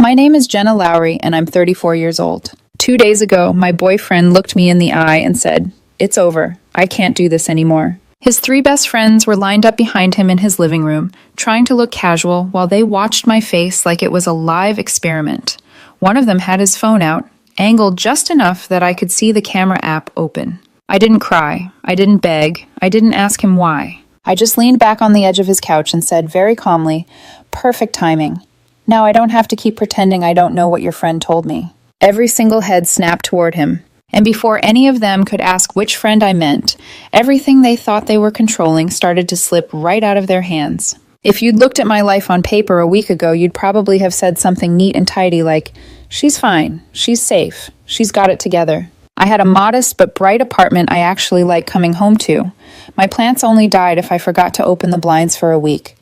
My name is Jenna Lowry, and I'm 34 years old. 2 days ago, my boyfriend looked me in the eye and said, "It's over. I can't do this anymore." His three best friends were lined up behind him in his living room, trying to look casual while they watched my face like it was a live experiment. One of them had his phone out, angled just enough that I could see the camera app open. I didn't cry. I didn't beg. I didn't ask him why. I just leaned back on the edge of his couch and said very calmly, "Perfect timing. Now I don't have to keep pretending I don't know what your friend told me." Every single head snapped toward him, and before any of them could ask which friend I meant, everything they thought they were controlling started to slip right out of their hands. If you'd looked at my life on paper a week ago, you'd probably have said something neat and tidy like, "She's fine, she's safe, she's got it together." I had a modest but bright apartment I actually liked coming home to. My plants only died if I forgot to open the blinds for a week.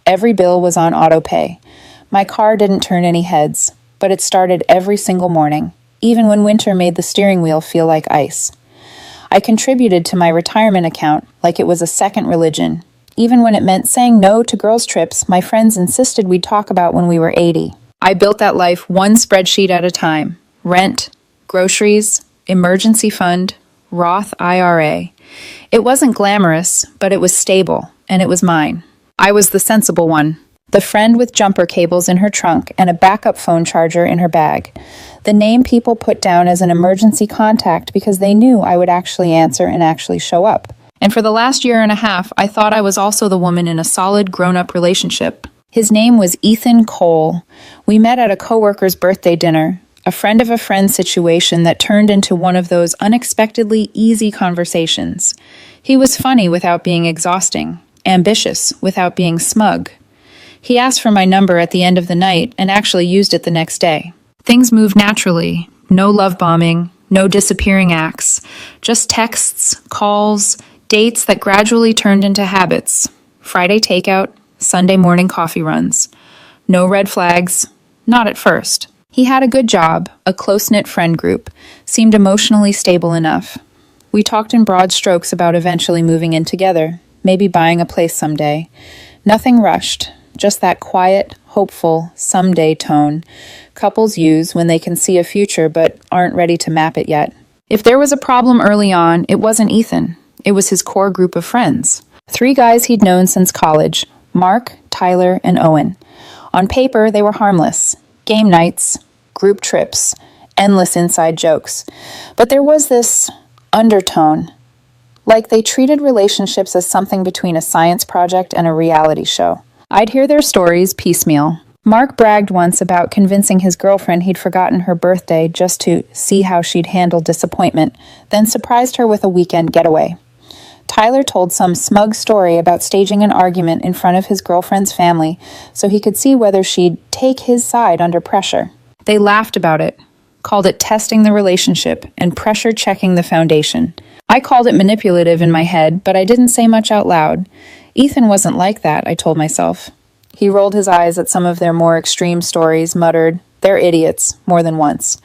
Every bill was on auto pay. My car didn't turn any heads, but it started every single morning, even when winter made the steering wheel feel like ice. I contributed to my retirement account like it was a second religion. Even when it meant saying no to girls' trips my friends insisted we'd talk about when we were 80. I built that life one spreadsheet at a time. Rent, groceries, emergency fund, Roth IRA. It wasn't glamorous, but it was stable, and it was mine. I was the sensible one. The friend with jumper cables in her trunk and a backup phone charger in her bag. The name people put down as an emergency contact because they knew I would actually answer and actually show up. And for the last year and a half, I thought I was also the woman in a solid grown-up relationship. His name was Ethan Cole. We met at a coworker's birthday dinner, a friend of a friend situation that turned into one of those unexpectedly easy conversations. He was funny without being exhausting, ambitious without being smug. He asked for my number at the end of the night and actually used it the next day. Things moved naturally. No love bombing, no disappearing acts, just texts, calls, dates that gradually turned into habits. Friday takeout, Sunday morning coffee runs. No red flags, not at first. He had a good job, a close-knit friend group, seemed emotionally stable enough. We talked in broad strokes about eventually moving in together, maybe buying a place someday. Nothing rushed. Just that quiet, hopeful, someday tone couples use when they can see a future but aren't ready to map it yet. If there was a problem early on, it wasn't Ethan. It was his core group of friends. 3 guys he'd known since college, Mark, Tyler, and Owen. On paper, they were harmless. Game nights, group trips, endless inside jokes. But there was this undertone, like they treated relationships as something between a science project and a reality show. I'd hear their stories piecemeal. Mark bragged once about convincing his girlfriend he'd forgotten her birthday just to see how she'd handle disappointment, then surprised her with a weekend getaway. Tyler told some smug story about staging an argument in front of his girlfriend's family so he could see whether she'd take his side under pressure. They laughed about it, called it testing the relationship and pressure checking the foundation. I called it manipulative in my head, but I didn't say much out loud. Ethan wasn't like that, I told myself. He rolled his eyes at some of their more extreme stories, muttered, "They're idiots," more than once.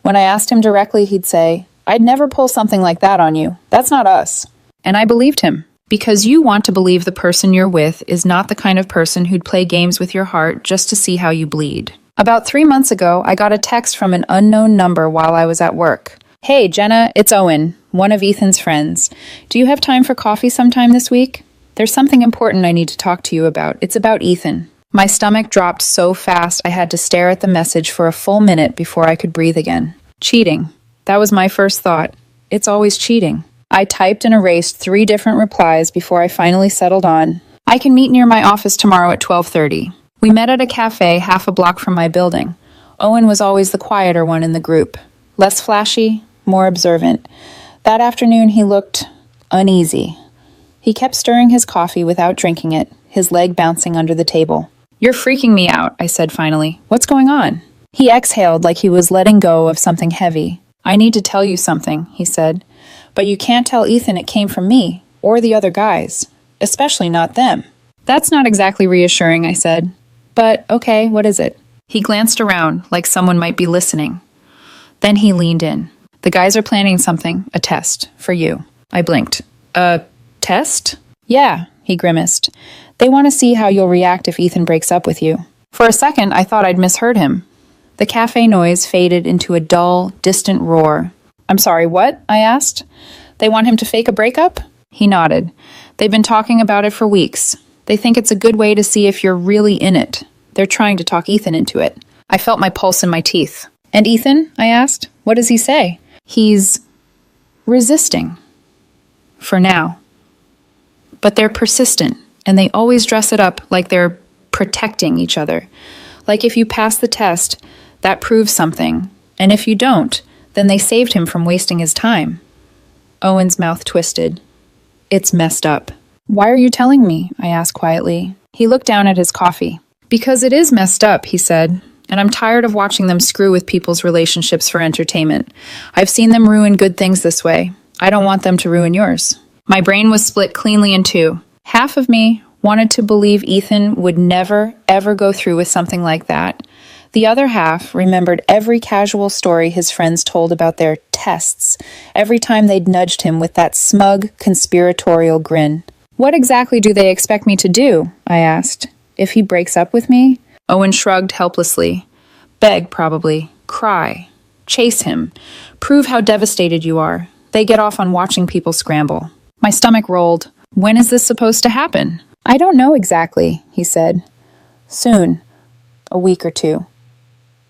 When I asked him directly, he'd say, "I'd never pull something like that on you. That's not us." And I believed him, because you want to believe the person you're with is not the kind of person who'd play games with your heart just to see how you bleed. About 3 months ago, I got a text from an unknown number while I was at work. "Hey, Jenna, it's Owen, one of Ethan's friends. Do you have time for coffee sometime this week? There's something important I need to talk to you about. It's about Ethan." My stomach dropped so fast I had to stare at the message for a full minute before I could breathe again. Cheating. That was my first thought. It's always cheating. I typed and erased 3 different replies before I finally settled on, "I can meet near my office tomorrow at 12:30. We met at a cafe half a block from my building. Owen was always the quieter one in the group. Less flashy, more observant. That afternoon he looked uneasy. He kept stirring his coffee without drinking it, his leg bouncing under the table. "You're freaking me out," I said finally. "What's going on?" He exhaled like he was letting go of something heavy. "I need to tell you something," he said. "But you can't tell Ethan it came from me, or the other guys. Especially not them." "That's not exactly reassuring," I said. "But, okay, what is it?" He glanced around, like someone might be listening. Then he leaned in. "The guys are planning something, a test, for you." I blinked. "A test?" "Yeah," he grimaced. "They want to see how you'll react if Ethan breaks up with you." For a second, I thought I'd misheard him. The cafe noise faded into a dull, distant roar. "I'm sorry, what?" I asked. "They want him to fake a breakup?" He nodded. "They've been talking about it for weeks. They think it's a good way to see if you're really in it. They're trying to talk Ethan into it." I felt my pulse in my teeth. "And Ethan?" I asked. "What does he say?" "He's resisting. For now. But they're persistent, and they always dress it up like they're protecting each other. Like if you pass the test, that proves something, and if you don't, then they saved him from wasting his time." Owen's mouth twisted. "It's messed up." "Why are you telling me?" I asked quietly. He looked down at his coffee. "Because it is messed up," he said, "and I'm tired of watching them screw with people's relationships for entertainment. I've seen them ruin good things this way. I don't want them to ruin yours." My brain was split cleanly in two. Half of me wanted to believe Ethan would never, ever go through with something like that. The other half remembered every casual story his friends told about their tests, every time they'd nudged him with that smug, conspiratorial grin. "What exactly do they expect me to do?" I asked. "If he breaks up with me?" Owen shrugged helplessly. "Beg, probably. Cry. Chase him. Prove how devastated you are. They get off on watching people scramble." My stomach rolled. "When is this supposed to happen?" "I don't know exactly," he said. "Soon. A week or two.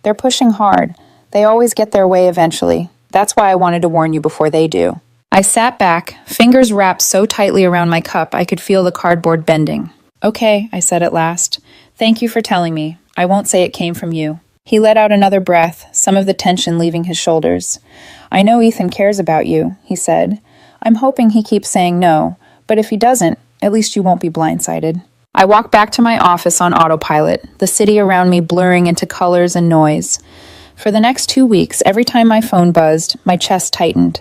They're pushing hard. They always get their way eventually. That's why I wanted to warn you before they do." I sat back, fingers wrapped so tightly around my cup I could feel the cardboard bending. "Okay," I said at last. "Thank you for telling me. I won't say it came from you." He let out another breath, some of the tension leaving his shoulders. "I know Ethan cares about you," he said. "I'm hoping he keeps saying no, but if he doesn't, at least you won't be blindsided." I walked back to my office on autopilot, the city around me blurring into colors and noise. For the next 2 weeks, every time my phone buzzed, my chest tightened.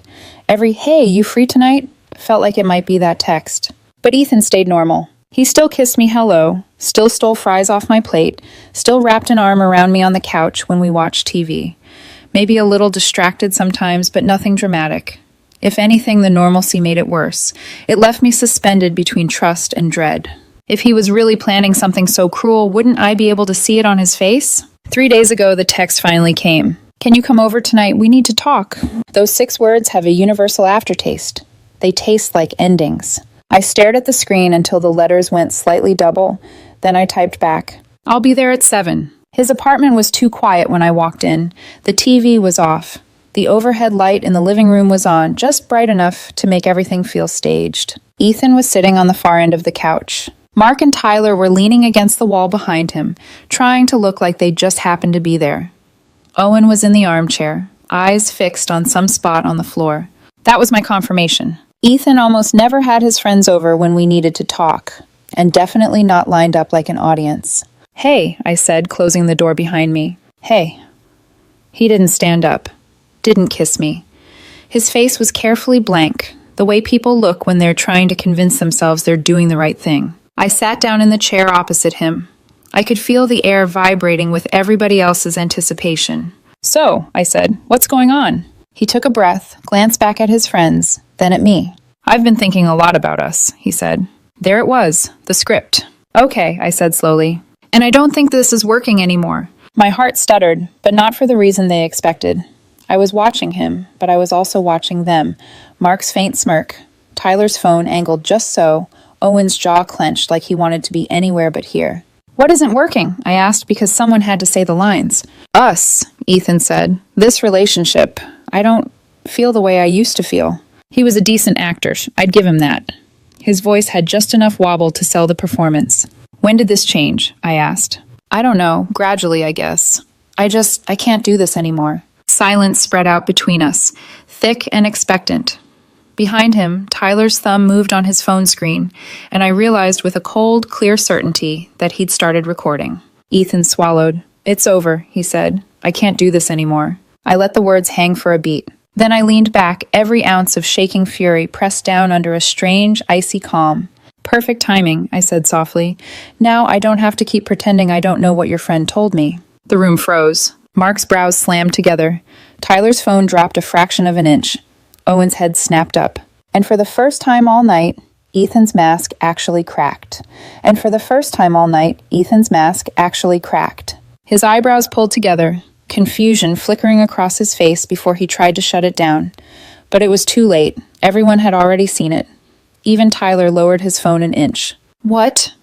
Every "Hey, you free tonight?" felt like it might be that text. But Ethan stayed normal. He still kissed me hello, still stole fries off my plate, still wrapped an arm around me on the couch when we watched TV. Maybe a little distracted sometimes, but nothing dramatic. If anything, the normalcy made it worse. It left me suspended between trust and dread. If he was really planning something so cruel, wouldn't I be able to see it on his face? 3 days ago, the text finally came. "Can you come over tonight? We need to talk." Those 6 words have a universal aftertaste. They taste like endings. I stared at the screen until the letters went slightly double. Then I typed back, "I'll be there at 7. His apartment was too quiet when I walked in. The TV was off. The overhead light in the living room was on, just bright enough to make everything feel staged. Ethan was sitting on the far end of the couch. Mark and Tyler were leaning against the wall behind him, trying to look like they just happened to be there. Owen was in the armchair, eyes fixed on some spot on the floor. That was my confirmation. Ethan almost never had his friends over when we needed to talk, and definitely not lined up like an audience. "Hey," I said, closing the door behind me. "Hey." He didn't stand up, didn't kiss me. His face was carefully blank, the way people look when they're trying to convince themselves they're doing the right thing. I sat down in the chair opposite him. I could feel the air vibrating with everybody else's anticipation. "So," I said, "what's going on?" He took a breath, glanced back at his friends, then at me. "I've been thinking a lot about us," he said. There it was, the script. "Okay," I said slowly. "And I don't think this is working anymore." My heart stuttered, but not for the reason they expected. I was watching him, but I was also watching them. Mark's faint smirk, Tyler's phone angled just so, Owen's jaw clenched like he wanted to be anywhere but here. "What isn't working?" I asked because someone had to say the lines. "Us," Ethan said. "This relationship. I don't feel the way I used to feel." He was a decent actor. I'd give him that. His voice had just enough wobble to sell the performance. "When did this change?" I asked. "I don't know. Gradually, I guess. I can't do this anymore." Silence spread out between us, thick and expectant. Behind him, Tyler's thumb moved on his phone screen, and I realized with a cold, clear certainty that he'd started recording. Ethan swallowed. "It's over," he said. "I can't do this anymore." I let the words hang for a beat. Then I leaned back, every ounce of shaking fury pressed down under a strange, icy calm. "Perfect timing," I said softly. "Now I don't have to keep pretending I don't know what your friend told me." The room froze. Mark's brows slammed together. Tyler's phone dropped a fraction of an inch. Owen's head snapped up. And for the first time all night, Ethan's mask actually cracked. And for the first time all night, Ethan's mask actually cracked. His eyebrows pulled together, confusion flickering across his face before he tried to shut it down. But it was too late. Everyone had already seen it. Even Tyler lowered his phone an inch. "What?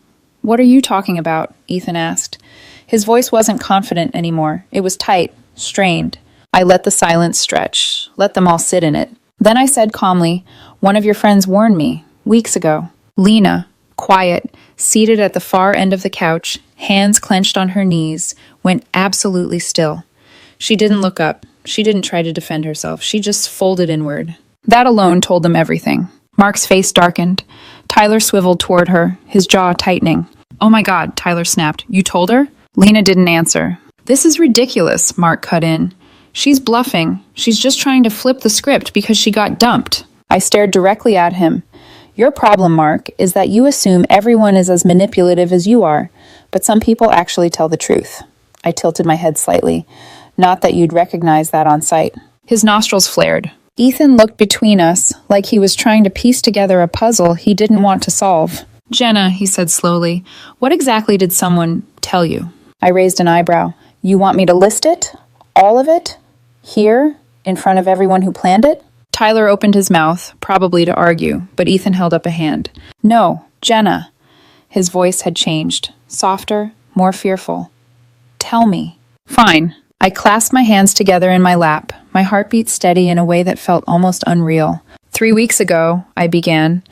What are you talking about?" Ethan asked. His voice wasn't confident anymore. It was tight, strained. I let the silence stretch, let them all sit in it. Then I said calmly, "One of your friends warned me, weeks ago." Lena, quiet, seated at the far end of the couch, hands clenched on her knees, went absolutely still. She didn't look up. She didn't try to defend herself. She just folded inward. That alone told them everything. Mark's face darkened. Tyler swiveled toward her, his jaw tightening. "Oh my God," Tyler snapped. "You told her?" Lena didn't answer. "This is ridiculous," Mark cut in. "She's bluffing. She's just trying to flip the script because she got dumped." I stared directly at him. "Your problem, Mark, is that you assume everyone is as manipulative as you are, but some people actually tell the truth." I tilted my head slightly. "Not that you'd recognize that on sight." His nostrils flared. Ethan looked between us like he was trying to piece together a puzzle he didn't want to solve. "Jenna," he said slowly, "what exactly did someone tell you?" I raised an eyebrow. "You want me to list it? All of it? Here? In front of everyone who planned it?" Tyler opened his mouth, probably to argue, but Ethan held up a hand. "No, Jenna." His voice had changed, softer, more fearful. "Tell me." "Fine." I clasped my hands together in my lap, my heartbeat steady in a way that felt almost unreal. 3 weeks ago, I began,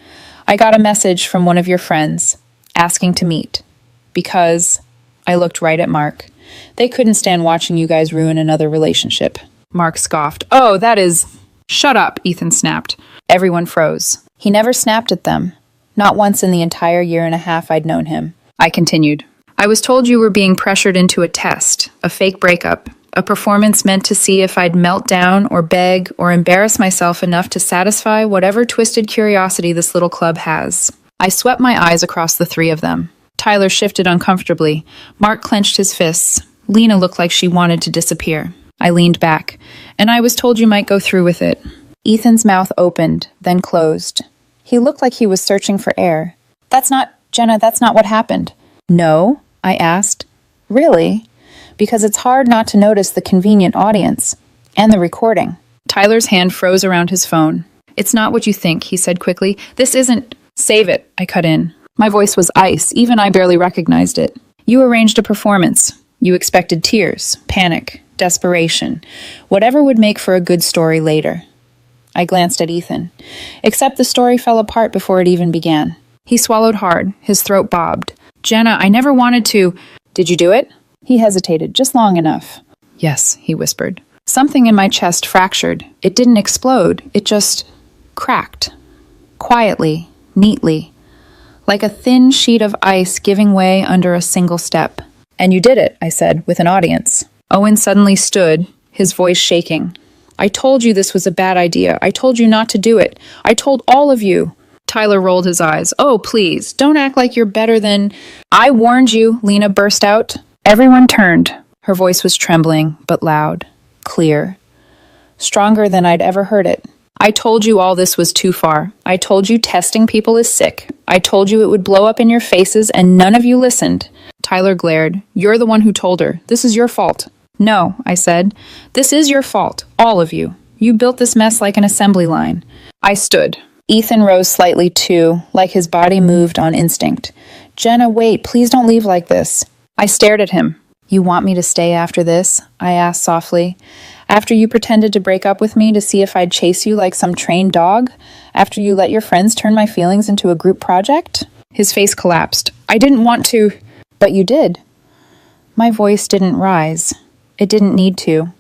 I got a message from one of your friends, asking to meet. Because, I looked right at Mark. They couldn't stand watching you guys ruin another relationship. Mark scoffed. "Oh, that is..." "Shut up," Ethan snapped. Everyone froze. He never snapped at them. Not once in the entire year and a half I'd known him. I continued. "I was told you were being pressured into a test, a fake breakup, a performance meant to see if I'd melt down or beg or embarrass myself enough to satisfy whatever twisted curiosity this little club has." I swept my eyes across the three of them. Tyler shifted uncomfortably. Mark clenched his fists. Lena looked like she wanted to disappear. I leaned back. "And I was told you might go through with it." Ethan's mouth opened, then closed. He looked like he was searching for air. Jenna, that's not what happened." "No?" I asked. "Really?" Because it's hard not to notice the convenient audience. And the recording. Tyler's hand froze around his phone. "It's not what you think," he said quickly. "This isn't..." "Save it," I cut in. My voice was ice. Even I barely recognized it. "You arranged a performance. You expected tears, panic, desperation, whatever would make for a good story later." I glanced at Ethan. Except the story fell apart before it even began. He swallowed hard. His throat bobbed. "Jenna, I never wanted to..." "Did you do it?" He hesitated, just long enough. "Yes," he whispered. Something in my chest fractured. It didn't explode. It just cracked. Quietly, neatly. Like a thin sheet of ice giving way under a single step. "And you did it," I said, with an audience. Owen suddenly stood, his voice shaking. "I told you this was a bad idea. I told you not to do it. I told all of you." Tyler rolled his eyes. "Oh, please, don't act like you're better than..." "I warned you," Lena burst out. Everyone turned. Her voice was trembling, but loud, clear, stronger than I'd ever heard it. "I told you all this was too far. I told you testing people is sick. I told you it would blow up in your faces, and none of you listened." Tyler glared. "You're the one who told her. This is your fault." "No," I said. "This is your fault, all of you. You built this mess like an assembly line." I stood. Ethan rose slightly too, like his body moved on instinct. "Jenna, wait, please don't leave like this." I stared at him. "You want me to stay after this?" I asked softly. "After you pretended to break up with me to see if I'd chase you like some trained dog? After you let your friends turn my feelings into a group project?" His face collapsed. "I didn't want to..." "But you did." My voice didn't rise. It didn't need to.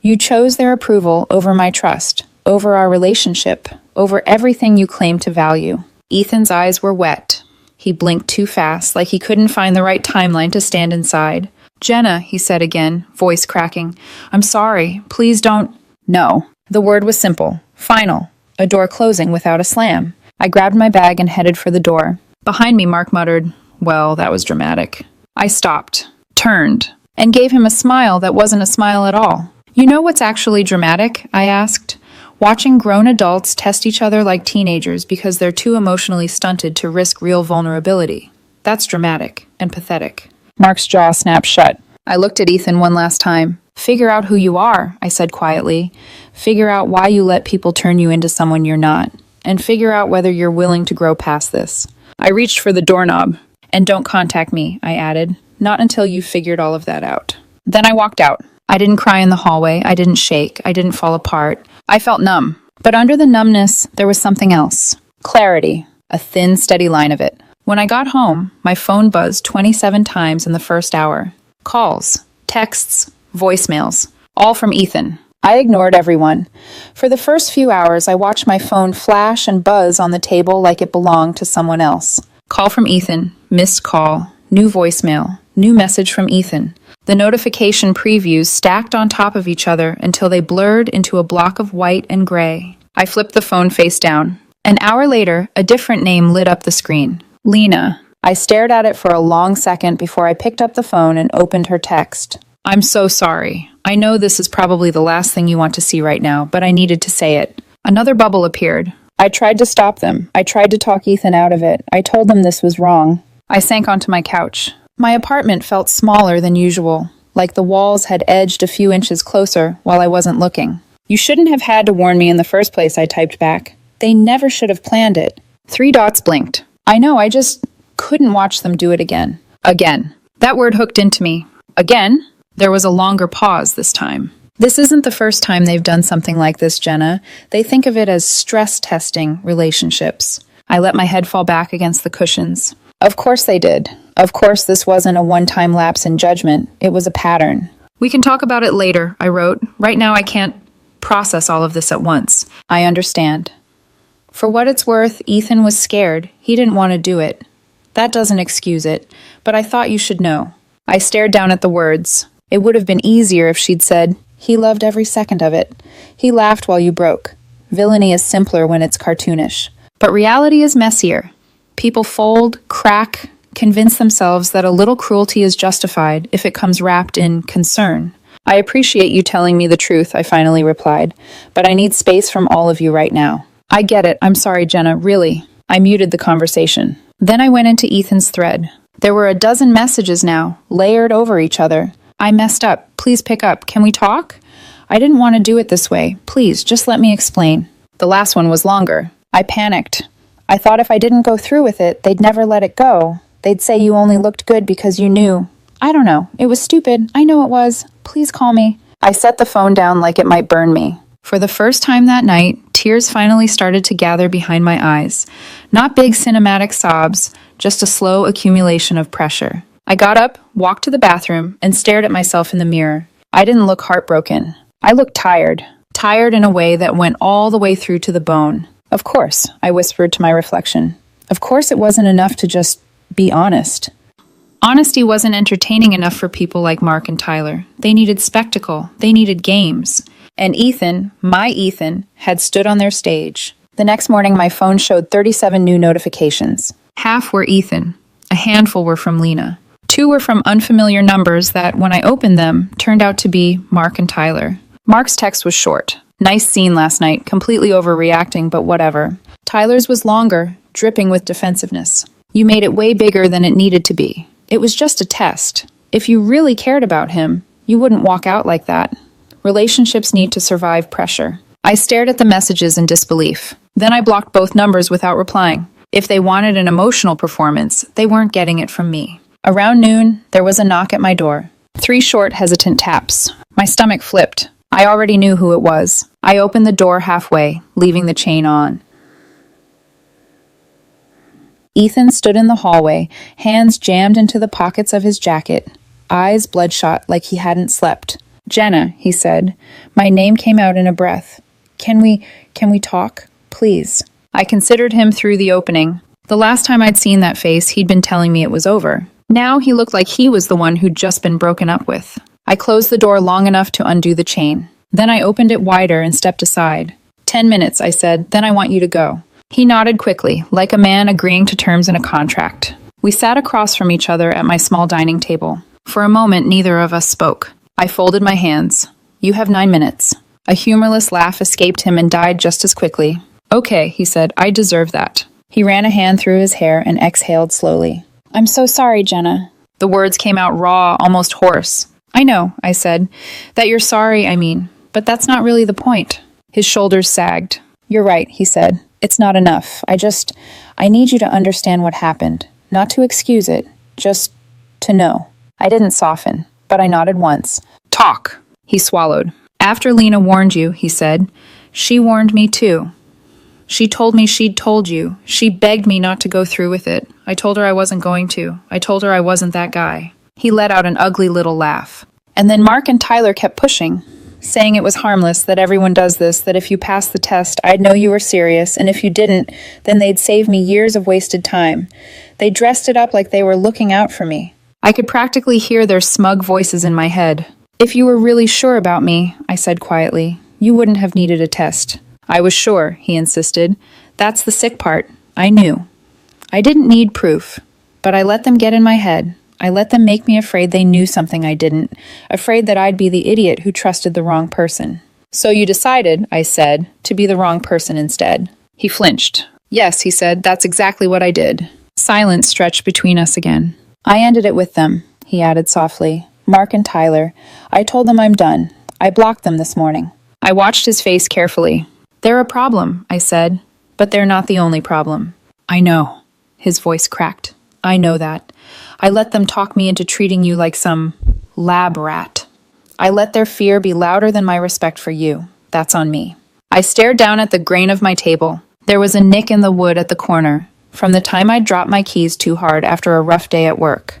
"You chose their approval over my trust, over our relationship, over everything you claim to value." Ethan's eyes were wet. He blinked too fast, like he couldn't find the right timeline to stand inside. "Jenna," he said again, voice cracking. "I'm sorry. Please don't..." "No." The word was simple, final, a door closing without a slam. I grabbed my bag and headed for the door. Behind me, Mark muttered, "Well, that was dramatic." I stopped, turned, and gave him a smile that wasn't a smile at all. "You know what's actually dramatic?" I asked. "Watching grown adults test each other like teenagers because they're too emotionally stunted to risk real vulnerability. That's dramatic and pathetic." Mark's jaw snapped shut. I looked at Ethan one last time. Figure out who you are, I said quietly. Figure out why you let people turn you into someone you're not. And figure out whether you're willing to grow past this. I reached for the doorknob. And don't contact me, I added. Not until you've figured all of that out. Then I walked out. I didn't cry in the hallway. I didn't shake. I didn't fall apart. I felt numb. But under the numbness, there was something else. Clarity. A thin, steady line of it. When I got home, my phone buzzed 27 times in the first hour. Calls, texts, voicemails, all from Ethan. I ignored everyone. For the first few hours, I watched my phone flash and buzz on the table like it belonged to someone else. Call from Ethan, missed call, new voicemail, new message from Ethan. The notification previews stacked on top of each other until they blurred into a block of white and gray. I flipped the phone face down. An hour later, a different name lit up the screen. Lena. I stared at it for a long second before I picked up the phone and opened her text. I'm so sorry. I know this is probably the last thing you want to see right now, but I needed to say it. Another bubble appeared. I tried to stop them. I tried to talk Ethan out of it. I told them this was wrong. I sank onto my couch. My apartment felt smaller than usual, like the walls had edged a few inches closer while I wasn't looking. You shouldn't have had to warn me in the first place, I typed back. They never should have planned it. 3 dots blinked. I know, I just couldn't watch them do it again. Again. That word hooked into me. Again? There was a longer pause this time. This isn't the first time they've done something like this, Jenna. They think of it as stress testing relationships. I let my head fall back against the cushions. Of course they did. Of course this wasn't a one-time lapse in judgment. It was a pattern. We can talk about it later, I wrote. Right now I can't process all of this at once. I understand. For what it's worth, Ethan was scared. He didn't want to do it. That doesn't excuse it, but I thought you should know. I stared down at the words. It would have been easier if she'd said, he loved every second of it. He laughed while you broke. Villainy is simpler when it's cartoonish. But reality is messier. People fold, crack, convince themselves that a little cruelty is justified if it comes wrapped in concern. I appreciate you telling me the truth, I finally replied, but I need space from all of you right now. I get it. I'm sorry, Jenna, really. I muted the conversation. Then I went into Ethan's thread. There were a dozen messages now, layered over each other. I messed up. Please pick up. Can we talk? I didn't want to do it this way. Please, just let me explain. The last one was longer. I panicked. I thought if I didn't go through with it, they'd never let it go. They'd say you only looked good because you knew. I don't know. It was stupid. I know it was. Please call me. I set the phone down like it might burn me. For the first time that night, tears finally started to gather behind my eyes. Not big cinematic sobs, just a slow accumulation of pressure. I got up, walked to the bathroom, and stared at myself in the mirror. I didn't look heartbroken. I looked tired. Tired in a way that went all the way through to the bone. Of course, I whispered to my reflection. Of course it wasn't enough to just be honest. Honesty wasn't entertaining enough for people like Mark and Tyler. They needed spectacle. They needed games. And Ethan, my Ethan, had stood on their stage. The next morning, my phone showed 37 new notifications. Half were Ethan. A handful were from Lena. 2 were from unfamiliar numbers that, when I opened them, turned out to be Mark and Tyler. Mark's text was short. Nice scene last night, completely overreacting, but whatever. Tyler's was longer, dripping with defensiveness. You made it way bigger than it needed to be. It was just a test. If you really cared about him, you wouldn't walk out like that. Relationships need to survive pressure. I stared at the messages in disbelief. Then I blocked both numbers without replying. If they wanted an emotional performance, they weren't getting it from me. Around noon, there was a knock at my door. 3 short, hesitant taps. My stomach flipped. I already knew who it was. I opened the door halfway, leaving the chain on. Ethan stood in the hallway, hands jammed into the pockets of his jacket, eyes bloodshot like he hadn't slept. Jenna, he said. My name came out in a breath. Can we talk? Please. I considered him through the opening. The last time I'd seen that face, he'd been telling me it was over. Now he looked like he was the one who'd just been broken up with. I closed the door long enough to undo the chain. Then I opened it wider and stepped aside. 10 minutes, I said, then I want you to go. He nodded quickly, like a man agreeing to terms in a contract. We sat across from each other at my small dining table. For a moment, neither of us spoke. I folded my hands. You have 9 minutes. A humorless laugh escaped him and died just as quickly. Okay, he said, I deserve that. He ran a hand through his hair and exhaled slowly. I'm so sorry, Jenna. The words came out raw, almost hoarse. I know, I said. That you're sorry, I mean. But that's not really the point. His shoulders sagged. You're right, he said. It's not enough. I need you to understand what happened. Not to excuse it, just to know. I didn't soften, but I nodded once. Talk. He swallowed. After Lena warned you, he said, she warned me too. She told me she'd told you. She begged me not to go through with it. I told her I wasn't going to. I told her I wasn't that guy. He let out an ugly little laugh. And then Mark and Tyler kept pushing, saying it was harmless, that everyone does this, that if you passed the test, I'd know you were serious, and if you didn't, then they'd save me years of wasted time. They dressed it up like they were looking out for me. I could practically hear their smug voices in my head. If you were really sure about me, I said quietly, you wouldn't have needed a test. I was sure, he insisted. That's the sick part. I knew. I didn't need proof, but I let them get in my head. I let them make me afraid they knew something I didn't, afraid that I'd be the idiot who trusted the wrong person. So you decided, I said, to be the wrong person instead. He flinched. Yes, he said, that's exactly what I did. Silence stretched between us again. I ended it with them, he added softly. Mark and Tyler. I told them I'm done. I blocked them this morning. I watched his face carefully. They're a problem, I said, but they're not the only problem. I know. His voice cracked. I know that. I let them talk me into treating you like some lab rat. I let their fear be louder than my respect for you. That's on me. I stared down at the grain of my table. There was a nick in the wood at the corner, from the time I'd dropped my keys too hard after a rough day at work.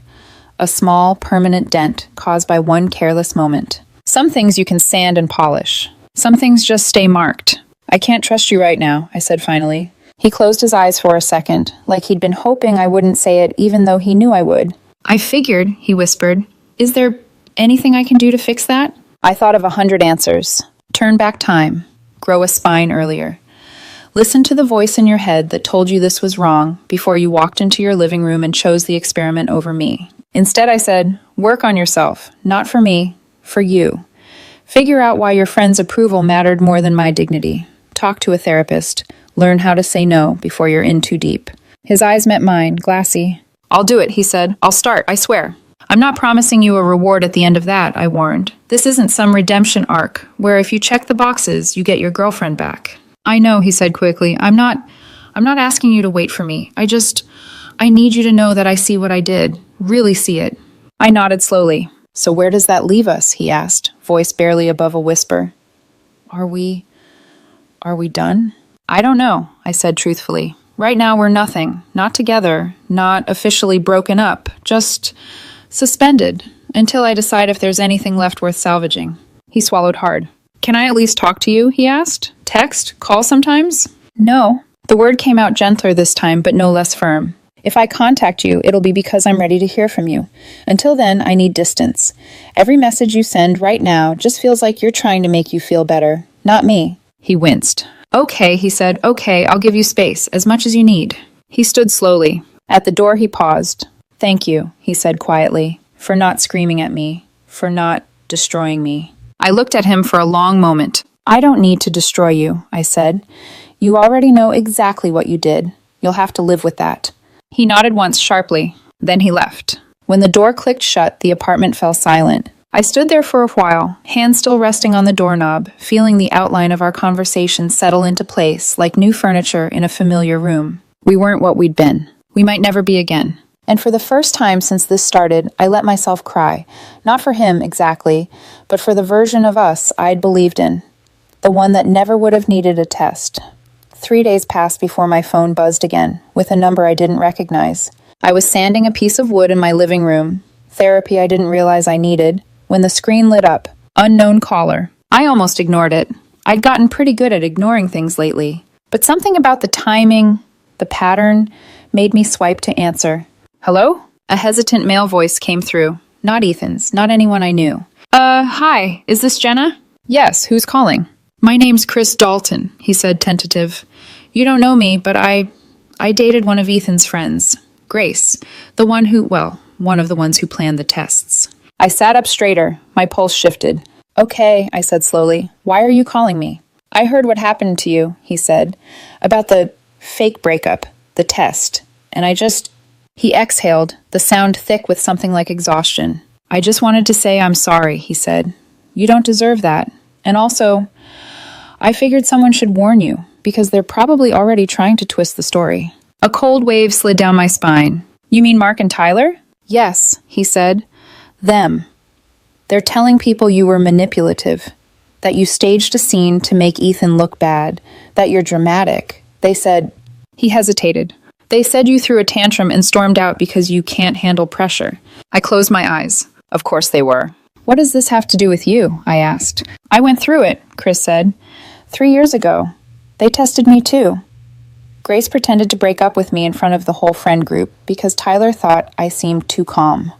A small, permanent dent caused by one careless moment. Some things you can sand and polish. Some things just stay marked. I can't trust you right now, I said finally. He closed his eyes for a second, like he'd been hoping I wouldn't say it even though he knew I would. I figured, he whispered. Is there anything I can do to fix that? I thought of 100 answers. Turn back time. Grow a spine earlier. Listen to the voice in your head that told you this was wrong before you walked into your living room and chose the experiment over me. Instead, I said, work on yourself. Not for me, for you. Figure out why your friend's approval mattered more than my dignity. Talk to a therapist. Learn how to say no before you're in too deep. His eyes met mine, glassy. I'll do it, he said. I'll start, I swear. I'm not promising you a reward at the end of that, I warned. This isn't some redemption arc, where if you check the boxes, you get your girlfriend back. I know, he said quickly. I'm not asking you to wait for me. I need you to know that I see what I did. Really see it. I nodded slowly. So where does that leave us? He asked, voice barely above a whisper. Are we done? I don't know, I said truthfully. Right now we're nothing. Not together. Not officially broken up. Just suspended. Until I decide if there's anything left worth salvaging. He swallowed hard. Can I at least talk to you? He asked. Text? Call sometimes? No. The word came out gentler this time, but no less firm. If I contact you, it'll be because I'm ready to hear from you. Until then, I need distance. Every message you send right now just feels like you're trying to make you feel better. Not me. He winced. Okay, he said. Okay, I'll give you space, as much as you need. He stood slowly. At the door, he paused. Thank you, he said quietly, for not screaming at me, for not destroying me. I looked at him for a long moment. I don't need to destroy you, I said. You already know exactly what you did. You'll have to live with that. He nodded once sharply. Then he left. When the door clicked shut, the apartment fell silent. I stood there for a while, hands still resting on the doorknob, feeling the outline of our conversation settle into place like new furniture in a familiar room. We weren't what we'd been. We might never be again. And for the first time since this started, I let myself cry. Not for him, exactly, but for the version of us I'd believed in. The one that never would have needed a test. 3 days passed before my phone buzzed again, with a number I didn't recognize. I was sanding a piece of wood in my living room, therapy I didn't realize I needed, when the screen lit up. Unknown caller. I almost ignored it. I'd gotten pretty good at ignoring things lately. But something about the timing, the pattern, made me swipe to answer. Hello? A hesitant male voice came through. Not Ethan's, not anyone I knew. Hi, is this Jenna? Yes, who's calling? My name's Chris Dalton, he said, tentative. You don't know me, but I dated one of Ethan's friends, Grace, one of the ones who planned the tests. I sat up straighter. My pulse shifted. Okay, I said slowly. Why are you calling me? I heard what happened to you, he said, about the fake breakup, the test, and He exhaled, the sound thick with something like exhaustion. I just wanted to say I'm sorry, he said. You don't deserve that. And also, I figured someone should warn you, because they're probably already trying to twist the story. A cold wave slid down my spine. You mean Mark and Tyler? Yes, he said. Them. They're telling people you were manipulative, that you staged a scene to make Ethan look bad, that you're dramatic. They said... He hesitated. They said you threw a tantrum and stormed out because you can't handle pressure. I closed my eyes. Of course they were. What does this have to do with you? I asked. I went through it, Chris said. 3 years ago. They tested me too. Grace pretended to break up with me in front of the whole friend group because Tyler thought I seemed too calm.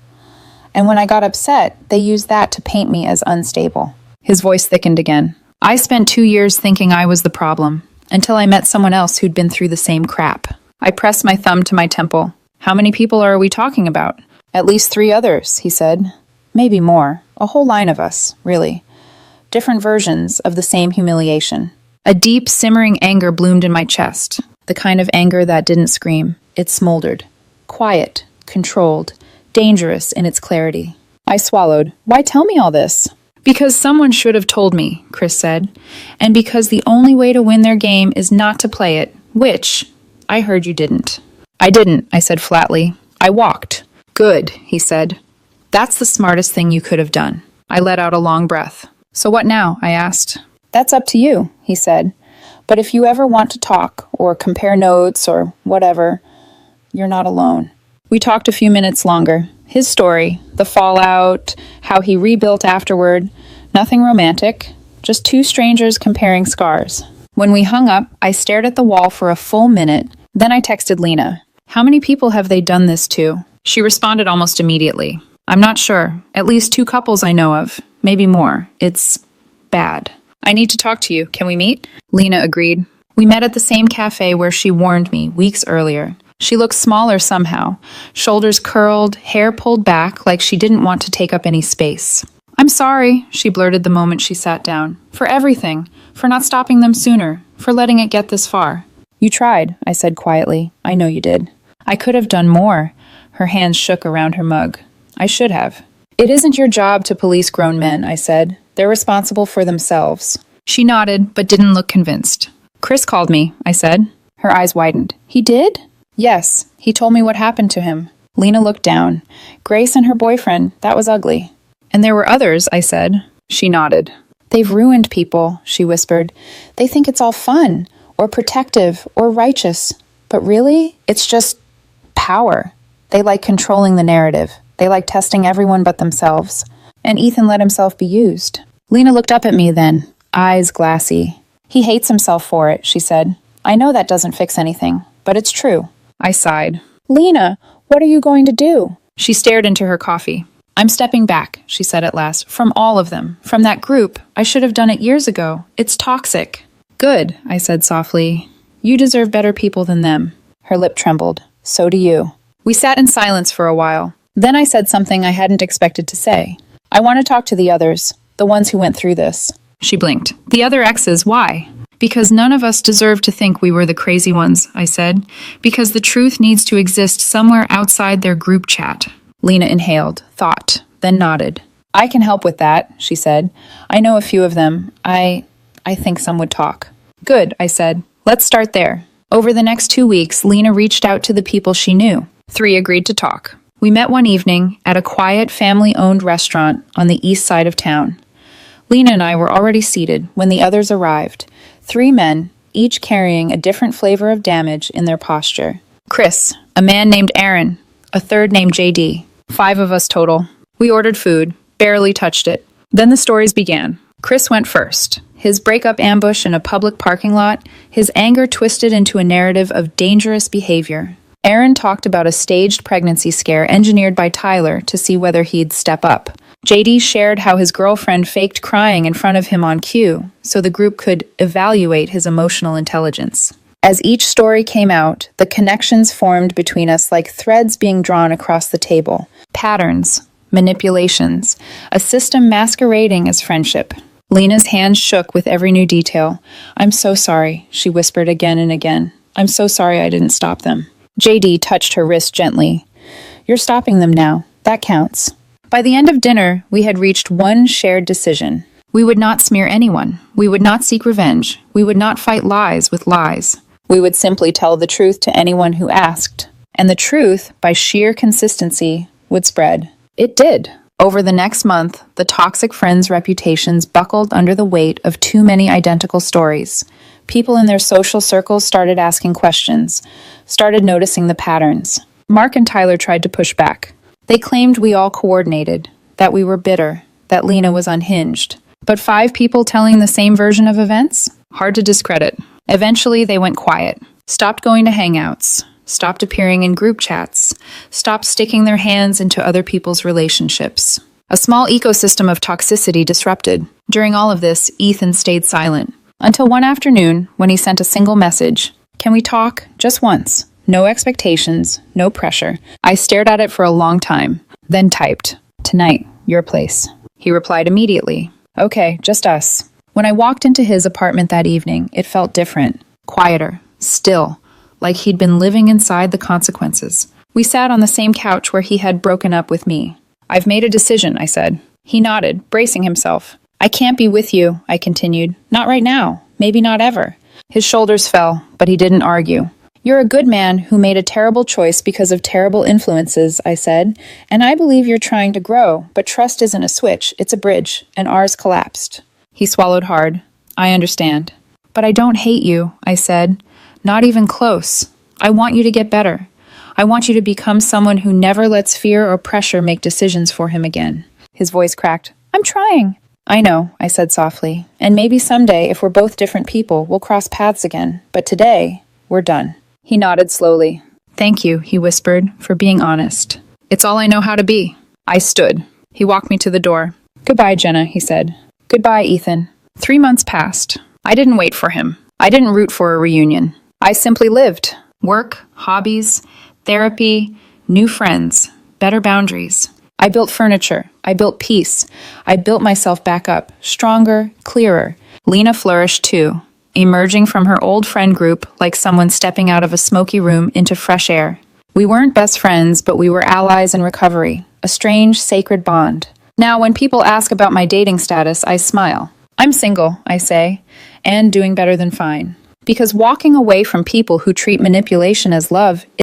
And when I got upset, they used that to paint me as unstable. His voice thickened again. I spent 2 years thinking I was the problem, until I met someone else who'd been through the same crap. I pressed my thumb to my temple. How many people are we talking about? At least 3 others, he said. Maybe more. A whole line of us, really. Different versions of the same humiliation. A deep, simmering anger bloomed in my chest. The kind of anger that didn't scream. It smoldered. Quiet, controlled, dangerous in its clarity. I swallowed. Why tell me all this? Because someone should have told me, Chris said. And because the only way to win their game is not to play it, which I heard you didn't. I didn't, I said flatly. I walked. Good, he said. That's the smartest thing you could have done. I let out a long breath. So what now? I asked. That's up to you, he said. But if you ever want to talk, or compare notes, or whatever, you're not alone. We talked a few minutes longer. His story, the fallout, how he rebuilt afterward. Nothing romantic, just 2 strangers comparing scars. When we hung up, I stared at the wall for a full minute. Then I texted Lena. How many people have they done this to? She responded almost immediately. I'm not sure. At least 2 couples I know of. Maybe more. It's bad. I need to talk to you. Can we meet? Lena agreed. We met at the same cafe where she warned me weeks earlier. She looked smaller somehow, shoulders curled, hair pulled back like she didn't want to take up any space. I'm sorry, she blurted the moment she sat down. For everything. For not stopping them sooner. For letting it get this far. You tried, I said quietly. I know you did. I could have done more. Her hands shook around her mug. I should have. It isn't your job to police grown men, I said. They're responsible for themselves. She nodded, but didn't look convinced. Chris called me, I said. Her eyes widened. He did? Yes, he told me what happened to him. Lena looked down. Grace and her boyfriend, that was ugly. And there were others, I said. She nodded. They've ruined people, she whispered. They think it's all fun, or protective, or righteous. But really, it's just power. They like controlling the narrative. They like testing everyone but themselves. And Ethan let himself be used. Lena looked up at me then, eyes glassy. He hates himself for it, she said. I know that doesn't fix anything, but it's true. I sighed. Lena, what are you going to do? She stared into her coffee. I'm stepping back, she said at last, from all of them, from that group. I should have done it years ago. It's toxic. Good, I said softly. You deserve better people than them. Her lip trembled. So do you. We sat in silence for a while. Then I said something I hadn't expected to say. I want to talk to the others, the ones who went through this. She blinked. The other exes, why? Because none of us deserve to think we were the crazy ones, I said. Because the truth needs to exist somewhere outside their group chat. Lena inhaled, thought, then nodded. I can help with that, she said. I know a few of them. I think some would talk. Good, I said. Let's start there. Over the next 2 weeks, Lena reached out to the people she knew. 3 agreed to talk. We met one evening at a quiet, family-owned restaurant on the east side of town. Lena and I were already seated when the others arrived. 3 men, each carrying a different flavor of damage in their posture. Chris, a man named Aaron, a third named JD. 5 of us total. We ordered food, barely touched it. Then the stories began. Chris went first. His breakup ambush in a public parking lot, his anger twisted into a narrative of dangerous behavior. Aaron talked about a staged pregnancy scare engineered by Tyler to see whether he'd step up. JD shared how his girlfriend faked crying in front of him on cue, so the group could evaluate his emotional intelligence. As each story came out, the connections formed between us like threads being drawn across the table. Patterns, manipulations, a system masquerading as friendship. Lena's hands shook with every new detail. I'm so sorry, she whispered again and again. I'm so sorry I didn't stop them. JD touched her wrist gently. You're stopping them now. That counts. By the end of dinner, we had reached one shared decision. We would not smear anyone. We would not seek revenge. We would not fight lies with lies. We would simply tell the truth to anyone who asked. And the truth, by sheer consistency, would spread. It did. Over the next month, the toxic friends' reputations buckled under the weight of too many identical stories. People in their social circles started asking questions, started noticing the patterns. Mark and Tyler tried to push back. They claimed we all coordinated, that we were bitter, that Lena was unhinged. But 5 people telling the same version of events? Hard to discredit. Eventually, they went quiet, stopped going to hangouts, stopped appearing in group chats, stopped sticking their hands into other people's relationships. A small ecosystem of toxicity disrupted. During all of this, Ethan stayed silent. Until one afternoon, when he sent a single message. Can we talk? Just once. No expectations, no pressure. I stared at it for a long time, then typed, "Tonight, your place." He replied immediately, "Okay, just us." When I walked into his apartment that evening, it felt different, quieter, still, like he'd been living inside the consequences. We sat on the same couch where he had broken up with me. "I've made a decision," I said. He nodded, bracing himself. "I can't be with you," I continued. "Not right now. Maybe not ever." His shoulders fell, but he didn't argue. "You're a good man who made a terrible choice because of terrible influences," I said, "and I believe you're trying to grow, but trust isn't a switch, it's a bridge, and ours collapsed." He swallowed hard. "I understand." "But I don't hate you," I said. "Not even close. I want you to get better. I want you to become someone who never lets fear or pressure make decisions for him again." His voice cracked. "I'm trying." "I know," I said softly. "And maybe someday, if we're both different people, we'll cross paths again. But today, we're done." He nodded slowly. "Thank you," he whispered, "for being honest. It's all I know how to be." I stood. He walked me to the door. "Goodbye, Jenna," he said. "Goodbye, Ethan." 3 months passed. I didn't wait for him. I didn't root for a reunion. I simply lived. Work, hobbies, therapy, new friends, better boundaries. I built furniture. I built peace. I built myself back up, stronger, clearer. Lena flourished too, emerging from her old friend group like someone stepping out of a smoky room into fresh air. We weren't best friends, but we were allies in recovery, a strange, sacred bond. Now, when people ask about my dating status, I smile. I'm single, I say, and doing better than fine. Because walking away from people who treat manipulation as love